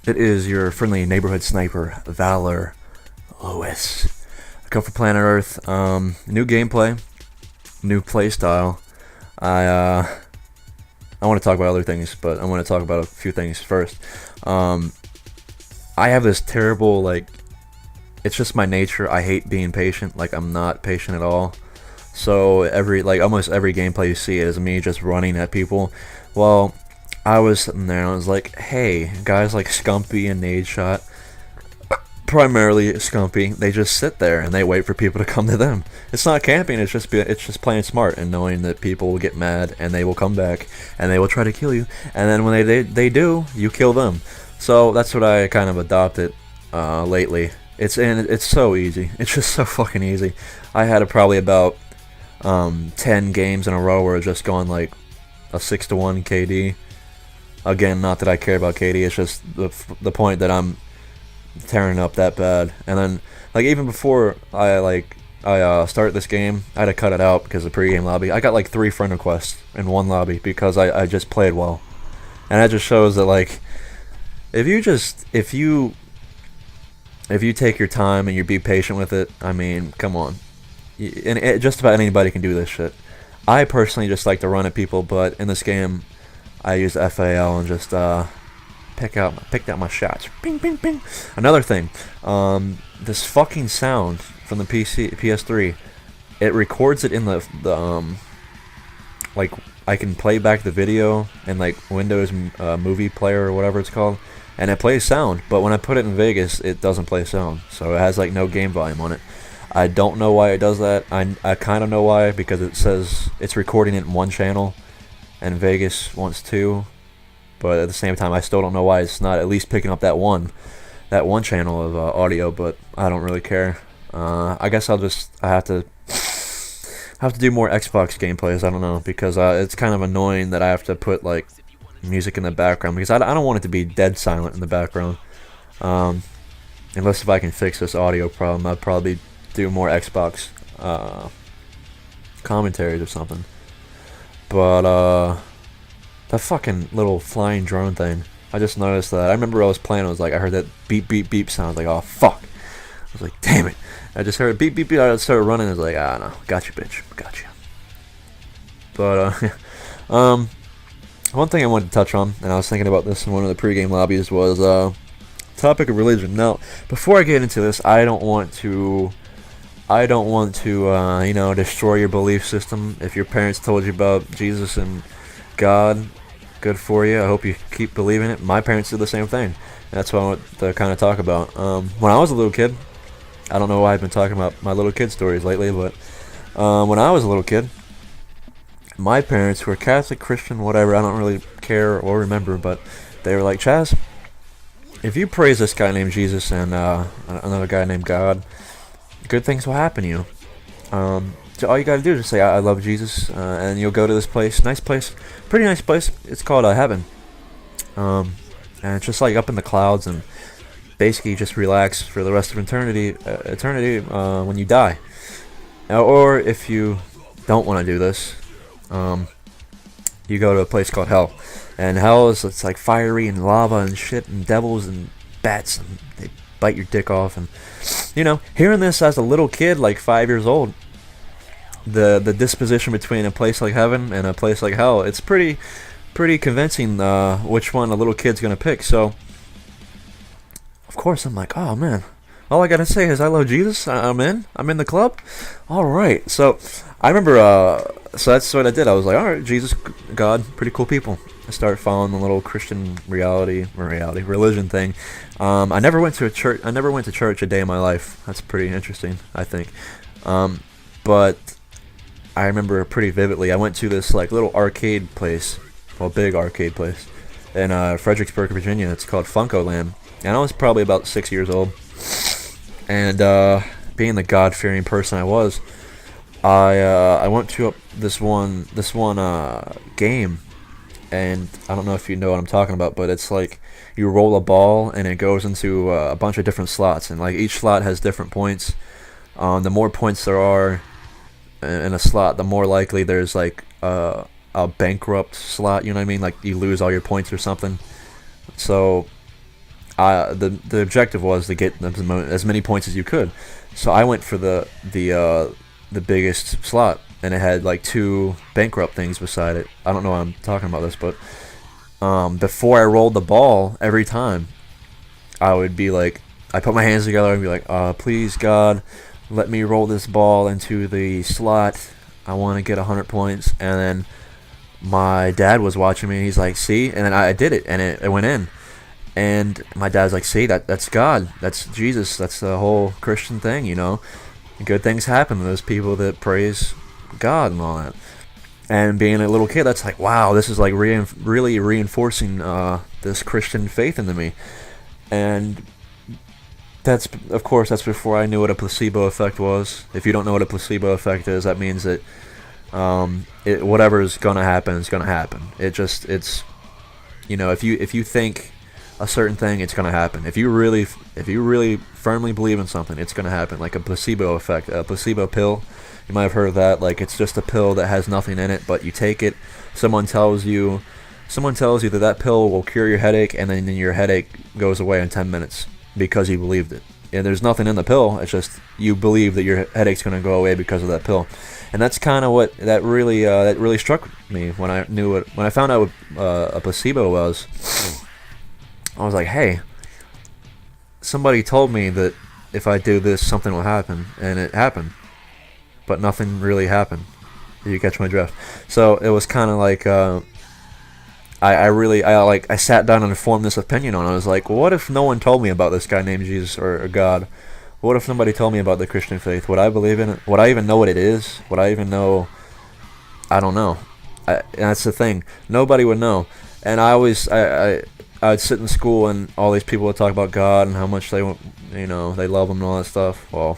It is your friendly neighborhood sniper, Valor Lewis. I come from Planet Earth. New gameplay, new playstyle. I I want to talk about other things, but I want to talk about a few things first. Um, I have this terrible it's just my nature. I hate being patient. Like I'm not patient at all. So almost every gameplay you see is me just running at people. Well, I was sitting there and I was like, hey, guys like Scumpy and Nade Shot, primarily Scumpy, they just sit there and they wait for people to come to them. It's not camping, it's just playing smart and knowing that people will get mad and they will come back and they will try to kill you. And then when they do, you kill them. So that's what I kind of adopted lately. It's so easy. It's just so fucking easy. I had probably about 10 games in a row where it's just gone like a 6-1 KD. Again, not that I care about KD, it's just the point that I'm tearing up that bad. And then, like, even before I started this game, I had to cut it out because of the pregame lobby. I got like 3 friend requests in one lobby because I just played well. And that just shows that, like, if you take your time and you be patient with it, I mean, come on. Just about anybody can do this shit. I personally just like to run at people, but in this game, I use FAL and just picked out my shots. Ping, ping, ping. Another thing, this fucking sound from the PS3, it records it in the like I can play back the video in like Windows Movie Player or whatever it's called, and it plays sound. But when I put it in Vegas, it doesn't play sound, so it has like no game volume on it. I don't know why it does that. I kind of know why, because it says it's recording it in one channel, and Vegas wants 2. But at the same time, I still don't know why it's not at least picking up that one channel of audio. But I don't really care. I guess I have to do more Xbox gameplays. I don't know, because it's kind of annoying that I have to put like music in the background, because I don't want it to be dead silent in the background. Unless if I can fix this audio problem, I'd probably do more Xbox commentaries or something. But that fucking little flying drone thing, I just noticed that. I remember I was playing, I was like, I heard that beep beep beep sound. I was like, oh fuck. I was like, damn it. I just heard beep beep beep. I started running. I was like, ah no, got you, bitch, got you. But one thing I wanted to touch on, and I was thinking about this in one of the pregame lobbies, was topic of religion. Now, before I get into this, I don't want to destroy your belief system. If your parents told you about Jesus and God, good for you. I hope you keep believing it. My parents did the same thing. That's what I want to kind of talk about. When I was a little kid, I don't know why I've been talking about my little kid stories lately, but when I was a little kid, my parents were Catholic, Christian, whatever. I don't really care or remember, but they were like, Chaz, if you praise this guy named Jesus and another guy named God, good things will happen to you. So all you gotta do is just say, I love Jesus, and you'll go to this place, nice place, pretty nice place. It's called heaven, and it's just like up in the clouds, and basically you just relax for the rest of eternity when you die. Or if you don't want to do this, you go to a place called hell, and hell it's like fiery and lava and shit and devils and bats, and they bite your dick off. And hearing this as a little kid, like 5 years old, the disposition between a place like heaven and a place like hell, it's pretty convincing which one a little kid's gonna pick. So of course I'm like, oh man, all I gotta say is I love Jesus. I'm in the club. All right. So I remember so that's what I did. I was like, all right, Jesus, God, pretty cool people. I started following the little Christian religion thing. I never went to church a day in my life. That's pretty interesting, I think. But I remember pretty vividly, I went to this like little arcade place, big arcade place, in Fredericksburg, Virginia. It's called Funko Land, and I was probably about 6 years old. And being the God-fearing person I was, I went to this one game, and I don't know if you know what I'm talking about, but it's like you roll a ball and it goes into a bunch of different slots, and like each slot has different points. The more points there are in a slot, the more likely there's like a bankrupt slot, you know what I mean? Like you lose all your points or something. So the objective was to get as many points as you could. So I went for the biggest slot, and it had like 2 bankrupt things beside it. I don't know why I'm talking about this, but before I rolled the ball, every time I would be like, I put my hands together and be like, please God, let me roll this ball into the slot. I want to get 100 points. And then my dad was watching me, and he's like, see? And then I did it, and it went in. And my dad's like, see, that's God. That's Jesus. That's the whole Christian thing, you know? Good things happen to those people that praise God and all that. And being a little kid, that's like, wow, this is like really reinforcing this Christian faith into me. And that's before I knew what a placebo effect was. If you don't know what a placebo effect is, that means that whatever is gonna happen is gonna happen. It's you know, if you think a certain thing, it's gonna happen. If you really firmly believe in something, it's gonna happen. Like a placebo effect, a placebo pill. You might have heard of that. Like, it's just a pill that has nothing in it, but you take it. Someone tells you that pill will cure your headache, and then your headache goes away in 10 minutes because you believed it. And there's nothing in the pill. It's just you believe that your headache's gonna go away because of that pill. And that's kind of what that really struck me when I found out what a placebo was. I was like, hey, somebody told me that if I do this, something will happen, and it happened, but nothing really happened. You catch my drift? So it was kind of like I sat down and formed this opinion on it. I was like, well, what if no one told me about this guy named Jesus or God? What if somebody told me about the Christian faith? Would I believe in it? Would I even know what it is? Would I even know? I don't know. And that's the thing. Nobody would know. And I'd sit in school, and all these people would talk about God and how much they love him and all that stuff. Well,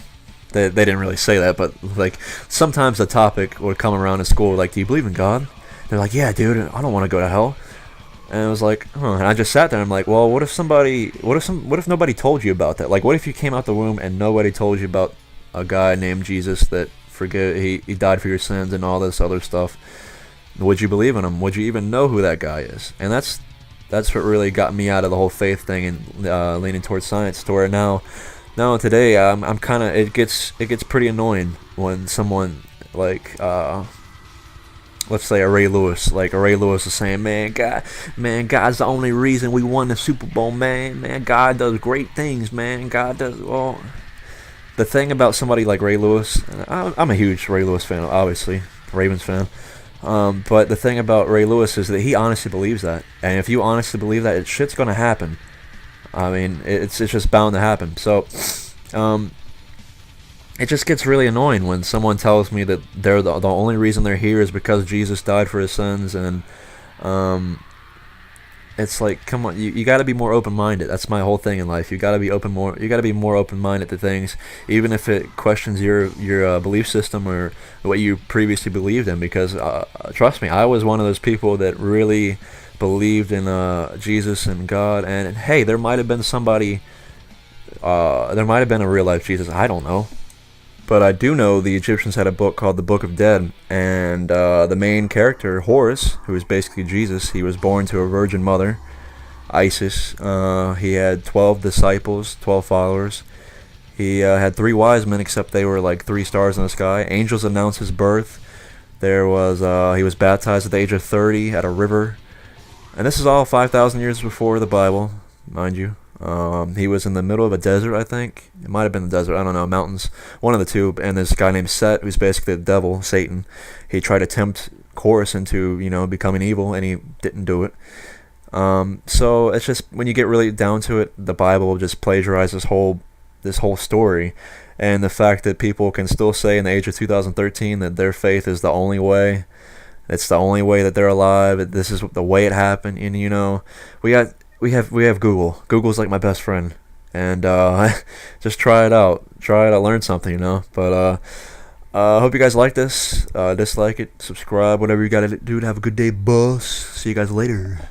they didn't really say that, but like sometimes the topic would come around in school, like, do you believe in God? They're like, yeah, dude, I don't want to go to hell. And I was like, huh. And I just sat there, and I'm like, well, what if nobody told you about that? Like, what if you came out the womb and nobody told you about a guy named Jesus that he died for your sins and all this other stuff? Would you believe in him? Would you even know who that guy is? And that's what really got me out of the whole faith thing and leaning towards science. To where now today, I'm kind of, it gets pretty annoying when someone like let's say a Ray Lewis is saying, man, God's the only reason we won the Super Bowl, man, God does great things, man, God does. Well, the thing about somebody like Ray Lewis, I'm a huge Ray Lewis fan, obviously, Ravens fan. But the thing about Ray Lewis is that he honestly believes that, and if you honestly believe that, shit's gonna happen. I mean, it's just bound to happen. So, it just gets really annoying when someone tells me that they're the only reason they're here is because Jesus died for his sins, and it's like, come on, you got to be more open-minded. That's my whole thing in life. You got to be more open-minded to things, even if it questions your belief system or what you previously believed in. Because trust me, I was one of those people that really believed in Jesus and God. And hey, there might have been a real-life Jesus. I don't know. But I do know the Egyptians had a book called the Book of Dead, and the main character, Horus, who is basically Jesus, he was born to a virgin mother, Isis. He had 12 disciples, 12 followers. He had 3 wise men, except they were like 3 stars in the sky. Angels announced his birth. He was baptized at the age of 30 at a river. And this is all 5,000 years before the Bible, mind you. He was in the middle of a desert, I think. It might have been the desert, I don't know, mountains, one of the two. And this guy named Set, who's basically the devil, Satan, he tried to tempt Horus into, becoming evil, and he didn't do it. So it's just, when you get really down to it, the Bible just plagiarized this whole story. And the fact that people can still say in the age of 2013 that their faith is the only way, it's the only way that they're alive, this is the way it happened. And we have Google. Google's like my best friend, and just try it out, learn something, But I hope you guys like this. Dislike it, subscribe, whatever you gotta do to have a good day, boss. See you guys later.